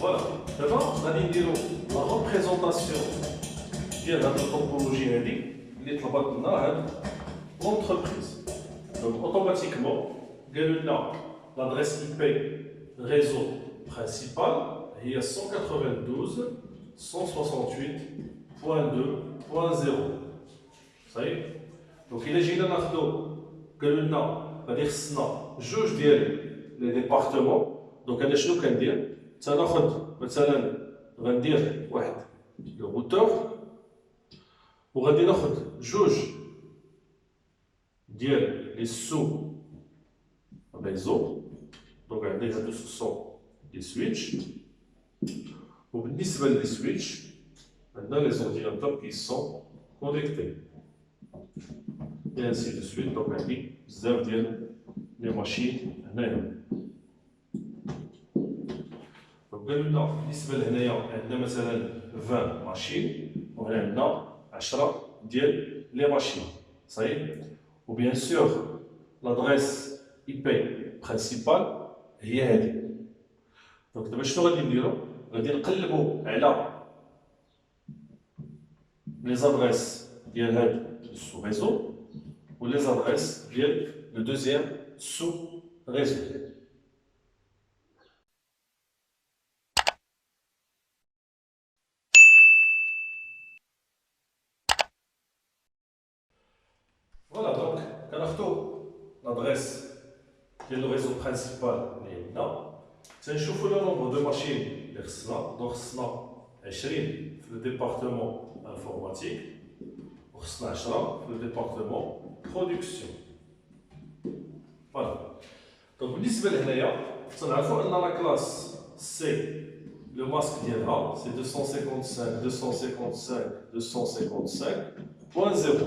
Voilà. D'abord, on va dire la représentation de la topologie اللي طلبت لنا l'entreprise. Donc automatiquement, l'adresse IP réseau principal est 192.168.2.0. Ça y est. Donc il est général غادي خصنا جوج ديال لي ديبارتمون. دونك انا شنو كندير؟ تناخذ مثلا غندير واحد لو روتور وغادي ناخذ جوج ديال لي سو ريزو. دونك عندي هادو سون لي سويتش، وبالنسبه لي سويتش عندنا لي زورديناتور كي سون كونيكتي et ainsi de suite. Donc عندي بزاف ديال لي ماشين هنايا. دونك قالوا لنا بالنسبه لهنايا عندنا مثلا 20 ماشين، وهنا عندنا 10 ديال لي ماشين. صحيح. وبيان سور لادريس اي بي برينسيبال هي هذه. دونك دابا شنو غادي نديرو؟ غادي نقلبو على لي زادريس ديال هاد السو ريزو ou les adresses viennent le deuxième sous-réseau. Voilà, donc, l'adresse qui est le réseau principal, c'est le nombre de machines donc 20 le département informatique, 10 le département production. Voilà. Donc, بالنسبة لهنايا تنعرفوا أن la classe C le masque ديالها c'est 255.255.255.0.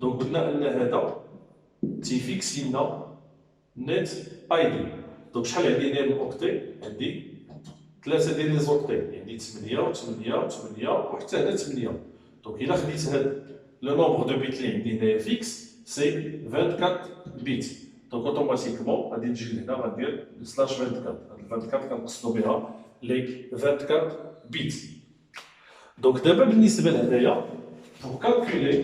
Donc قلنا أن هذا تيفيكسي لنا net ID. Donc شحال عندي ديال الأوكتي؟ عندي 3 ديال لي زوكتي، عندي 8 و8 و8 وحتى هنا 8. Donc إلا خديت هاد le nombre de bits اللي عندي هنايا فيكس c'est 24 bits. Donc automatiquement, غادي نجي لهنا غندير سلاش 24. هاد 24 كنقصدو بها لي 24 bits. دونك دابا بالنسبه لهنايا pour calculer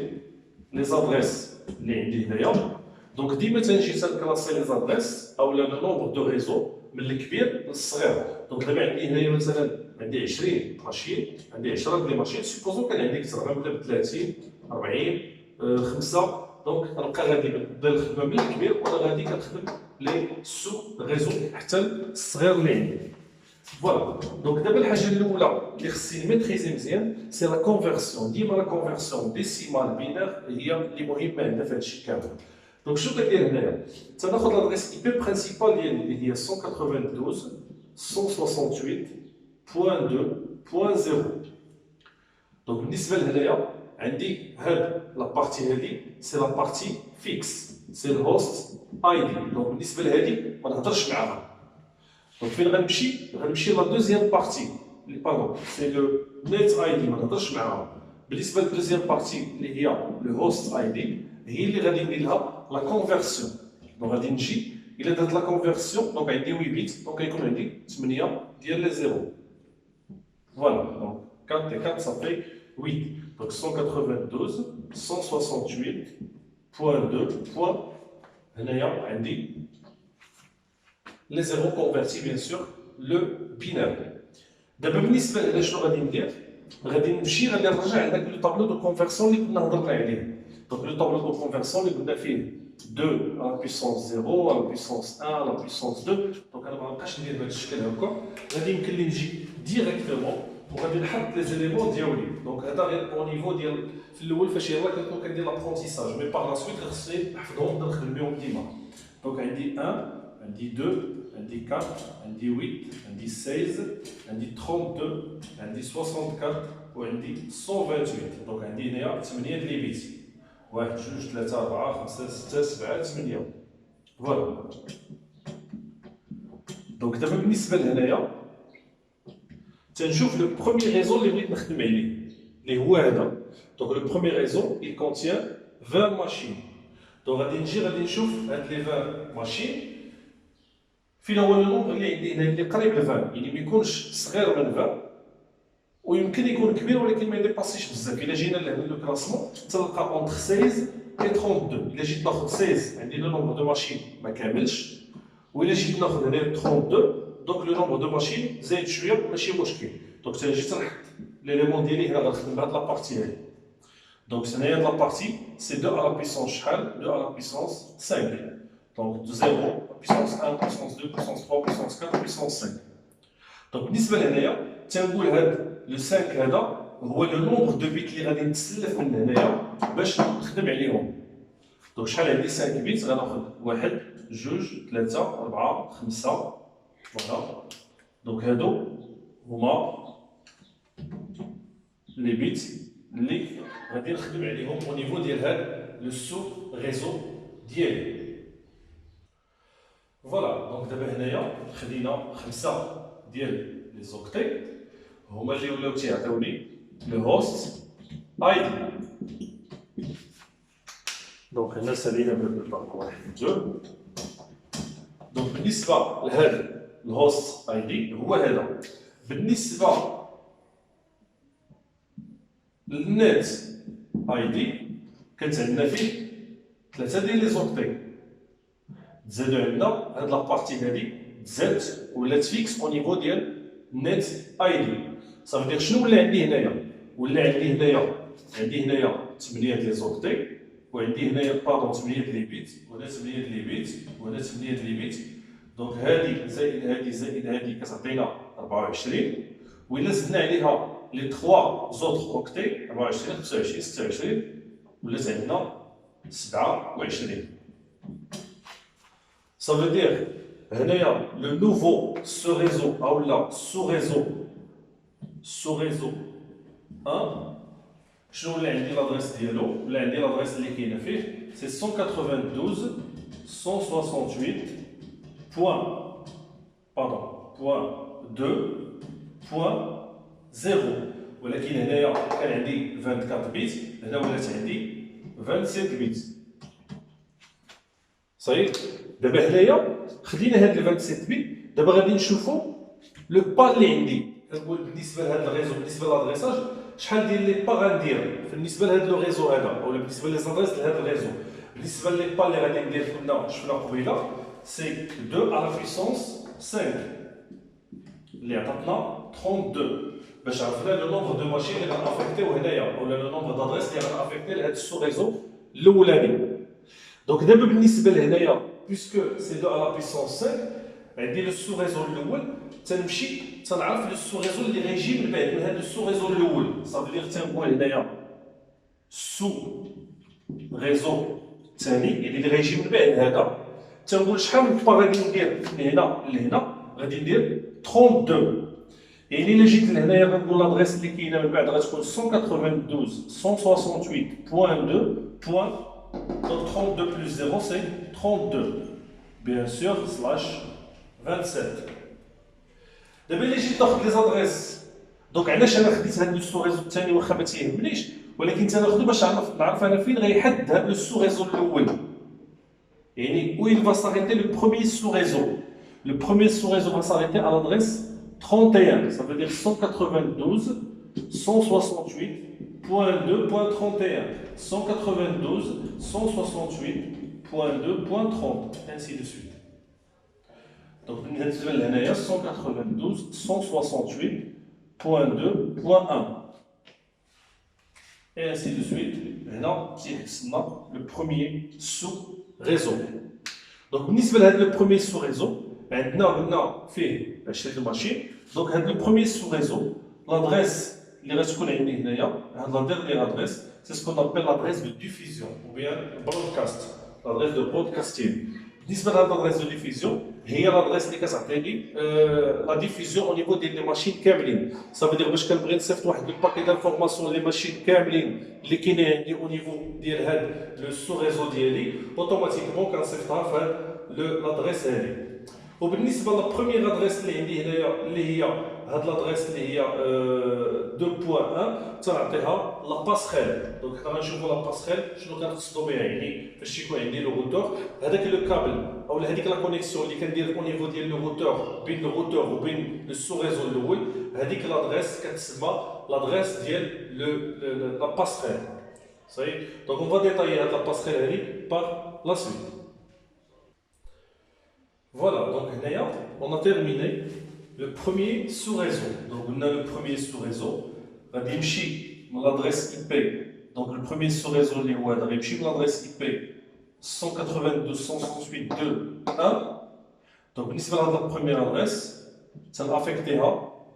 les adresses اللي عندي هنايا، دونك ديما تنجي تنكلاسي لي زادريس اولا لو نومبر دو ريزو من الكبير للصغير. دونك دابا عندي هنايا مثلا عندي 20 ماشين، عندي 10 ديال لي ماشين، سيبوزو كان عندي كثر غنبدا ب 30 40 5. دونك غنبقى غادي نبدا الخدمه من الكبير وانا غادي كنخدم لي سو ريزو حتى الصغير اللي عندي. فوالا. دونك دابا الحاجه الاولى اللي خصني ميتريزي مزيان سي لا كونفيرسيون. ديما لا كونفيرسيون ديسيمال بينير هي اللي مهمه عندنا في هادشي كامل. دونك شنو كندير هنايا؟ تناخذ لادريس اي بي برينسيبال ديالي اللي هي 192.168.2.0. دونك بالنسبه لهنايا عندي هاد لابارتي هادي سي لابارتي فيكس، سي الهوست اي دي. دونك بالنسبه لهادي ما نهضرش معاها. دونك فين غنمشي لا دوزيام بارتي اللي باردون سي لو نيت اي دي، ما نهضرش معاها. بالنسبه للدوزيام بارتي اللي هي لو هوست اي دي هي اللي غادي ندير لها لا كونفيرسيون. دونك غادي نجي الا درت لا كونفيرسيون دونك عندي 8 بيت، دونك غيكون عندي 8 ديال لي زيرو. فوالا. دونك 4 et 4 ça fait 8. Donc 192.168.2. هنايا عندي les zéros convertis bien sûr le binaire. دابا بالنسبه لهنا شنو غادي ندير؟ غادي نرجع لذاك لو طابلو دو كونفيرسيون اللي كنا هضرنا عليه. دونك لو طابلو دو كونفيرسيون اللي قلنا فيه 2 à la puissance 0 à la puissance 1 à la puissance 2. دونك انا ما غنبقاش ندير بهذا الشكل هكا، غادي يمكن لي نجي ديريكتومون وغادي نحط لي زيليمون ديالي. دونك هذا غير او نيفو ديال في الاول فاش يلاه كنكون كندير لابرونتيساج، مي باغ لا سويت خصني نحفظهم نبدا نخدم بهم ديما. دونك عندي 1 عندي 2 عندي 4 عندي 8 عندي 16 عندي 32 عندي 64 وعندي 128. دونك عندي هنايا 8 ديال لي بيت، 1 2 3 4 5 6 7 8. فوالا. دونك دابا بالنسبه لهنايا تنشوف لو بروميي ريزو اللي بغيت نخدم عليه اللي هو هذا. دونك لو بروميي ريزو il contient 20 ماشين. دونك غادي نشوف هاد لي 20 ماشين فين هو لو نومبر اللي عندي هنا اللي قريب ل 20 يعني ما يكونش صغير من 20 ويمكن يكون كبير ولكن ما يديباسيش بزاف. الا جينا لهنا لو كلاسمون تلقى اونتر 16 و 32. الا جيت ناخذ 16 عندي لو نومبر دو ماشين ما كاملش، والا جيت ناخذ هنا 32 دونك لو نومبر دو ماشين زايد شويه ماشي مشكل. دونك انا جيت نحط ليليمون ديالي هنا غنخدم بهاد لابارتي هادي. دونك هنايا هاد لابارتي سي 2 على بيسونس شحال 2 على بيسونس 5. دونك 0 بيسونس 1 بيسونس 2 بيسونس 3 بيسونس 4 بيسونس 5. دونك بالنسبه لهنايا تنقول هاد لو 5 هذا هو لو نومبر دو بيت اللي غادي نتسلف من هنايا باش نخدم عليهم. دونك شحال عندي 5 بيت غناخذ 1 2 3 4 5 فوالا. دونك هادو هما لي بيت اللي غادي نخدم عليهم او نيفو ديال هاد لو سو ريزو ديالي. فوالا دونك دابا هنايا خدينا 5 ديال لي زوكتي هما اللي ولاو تيعطيوني لو هوست اي دي. دونك هنا سالينا بالباك 1 2. دونك بالنسبه لهذا الهوست اي دي هو هذا. بالنسبه للنت اي دي كانت عندنا فيه 3 ديال لي زوكتي تزادوا عندنا هاد لابارتي هادي تزادت ولات فيكس او نيفو ديال نت اي دي. صافي دير شنو ولا عندي هنايا؟ ولا عندي هنايا 8 ديال لي زوكتي وعندي هنايا باردون 8 ديال لي بيت وهنا 8 ديال لي بيت وهنا 8 ديال لي بيت. دونك هادي زائد هادي زائد هادي كتعطينا 24 وإلا زدنا عليها لي 3 زوطخ اوكتي 24 25 26 ولات عندنا 27. Ça veut dire هنايا لو نوفو سو ريزو اولا سو ريزو 1 شنو ولا عندي لادريس ديالو ولا عندي لادريس اللي كاينه فيه سي 192.168.2.0 ولكن هنايا كان عندي 24 بيت هنا ولات عندي 27 بيت. صحيح دابا هنايا خدينا هاد ال 27 بيت. دابا غادي نشوفوا لو با اللي عندي كنقول بالنسبه لهاد الريزو بالنسبه للادريساج شحال ديال لي با غندير بالنسبه لهاد لو ريزو هذا اولا بالنسبه لي زادريس لهاد الريزو. بالنسبه لي با اللي غادي ندير كنا شفنا قبيله سي 2 على بيسونس 5 اللي عطاتنا 32 باش عرفنا لو نومبر دو ماشين اللي غنافيكتيو هنايا ولا لو نومبر دادريس اللي غنافيكتي لهاد السو ريزو الاولاني. دونك دابا بالنسبه لهنايا بيسكو سي 2 على بيسونس 5 عندي لو سو ريزو الاول تنمشي تنعرف لو سو ريزو اللي غيجي من بعد من هذا السو ريزو الاول. صافي دير تنقول هنايا سو ريزو الثاني يعني اللي غيجي من بعد هذا تنقول شحال من با غادي ندير من هنا لهنا غادي ندير 32. يعني الا جيت لهنايا غنقول لادريس اللي كاينه من بعد غتكون 192.168.2. Donc 32 plus 0 c'est 32 bien sûr slash 27. دابا الا جيت ناخذ لي زادريس دونك علاش انا خديت هاد لو سو ريزو الثاني واخا ما تيهمنيش ولكن تناخذو باش نعرف انا فين غيحد هاد لو سو ريزو الاول. يعني وين va s'arrêter le premier sous-réseau. Le premier sous-réseau va s'arrêter à l'adresse 31. Ça veut dire 192.168.2.31. 192.168.2.30 ainsi de suite. Donc بالنسبه لهنايا 192.168.2.1 et ainsi de suite. هنا تيحسنا لو بروميير سو ريزو. دونك بالنسبه لهذا لو بروميير سو ريزو عندنا قلنا فيه 20 ماشين. دونك هذا لو بروميير سو ريزو لادريس اللي غتكون عندي هنايا هاد لا ديرنيير ادريس سي سكون ابل لادريس دو ديفيزيون او بيان برودكاست لادريس دو برودكاستين. بالنسبه لهاد لادريس دو ديفيزيون هي لادريس اللي كتعطيني لا ديفيزيون او نيفو ديال لي ماشين كاملين. صافي دير باش كنبغي نصيفط واحد الباكي دانفورماسيون لي ماشين كاملين اللي كاينين عندي او نيفو ديال هاد لو سو ريزو ديالي اوتوماتيكمون كنصيفطها في هاد لادريس هادي. وبالنسبه للبروميير ادريس اللي عندي هنايا اللي هي هاد لادريس اللي هي 2.1 تنعطيها لا باسخيل. دونك حنا غنشوفوا لا باسخيل شنو كنقصدوا بها، يعني فاش يكون عندي لو روتور هذاك لو كابل او هذيك لا كونيكسيون اللي كندير او نيفو ديال لو روتور بين لو روتور وبين لو سو ريزو الاول، هذيك لادريس كتسمى لادريس ديال لا باسخيل. صحيح. دونك اون فا ديتايي هاد لا باسخيل هذه بار لا سويت. Voilà, donc on a terminé le premier sous-réseau. Donc on a le premier sous-réseau. L'adresse IP. Donc le premier sous-réseau, l'adresse IP 192.168.2.1. Donc la première adresse, ça va affecter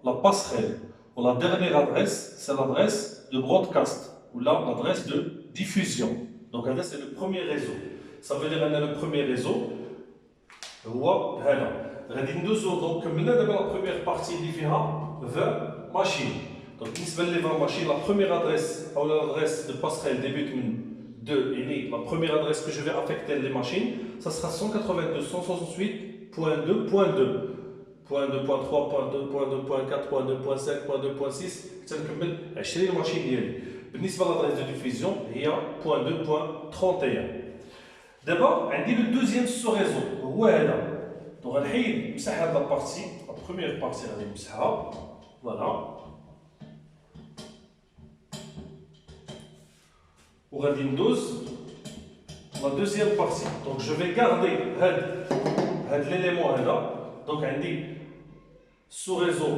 la passerelle. Ou la dernière adresse, c'est l'adresse de broadcast, ou là l'adresse de diffusion. Donc c'est le premier réseau. Ça veut dire qu'on a le premier réseau. هو هذا غادي ندوزو دونك كملنا دابا لا بروميير بارتي اللي فيها 20 ماشين. دونك بالنسبه لي 20 ماشين لا بروميير ادريس او l'adresse de passerelle débute من 2 يعني la première adresse que je vais affecter les machines ça sera 192.168.2.2 .2, .3, .2, .4, .2, .5, .2, حتى نكمل 20 ماشين ديالي. بالنسبه لادريس دو ديفيزيون هي .2.31. دابا عندي لو دوزيام سو ريزو هو هذا. دونك غنحيد نمسح هاد لابارتي لا بروميير بارتي غادي نمسحها فوالا وغادي ندوز لا دوزيام بارتي. دونك جو في غاردي هاد ليليمون هذا. دونك عندي sous réseau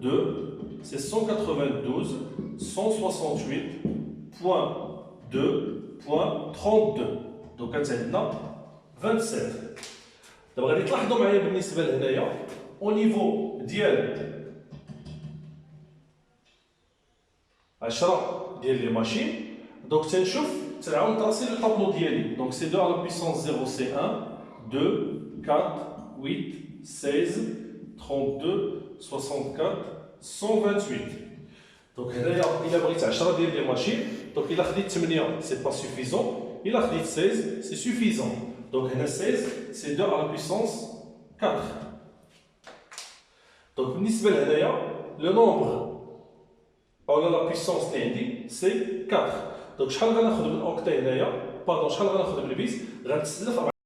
2 c'est 192.168.2.32. دونك عندنا 27. دابا غادي تلاحظوا معايا بالنسبه لهنايا او نيفو ديال 10 ديال لي ماشين. دونك تنشوف تنعاود نطراسي لو طابلو ديالي. دونك سي 2 على بويسونس 0 سي 1 2 4 8 16 32 64 128. دونك هنايا الا بغيت 10 ديال لي ماشين دونك الا خديت 8 سي با سوفيزون، الا خديت 16 سي سوفيزون. دونك هنا 16 سي 2 على بويسونس 4. دونك بالنسبه لهنايا لو نومبر او لا بويسونس اللي عندي سي 4. دونك شحال غناخذ من اوكتي هنايا باردون شحال غناخذ من البيت غنتسلف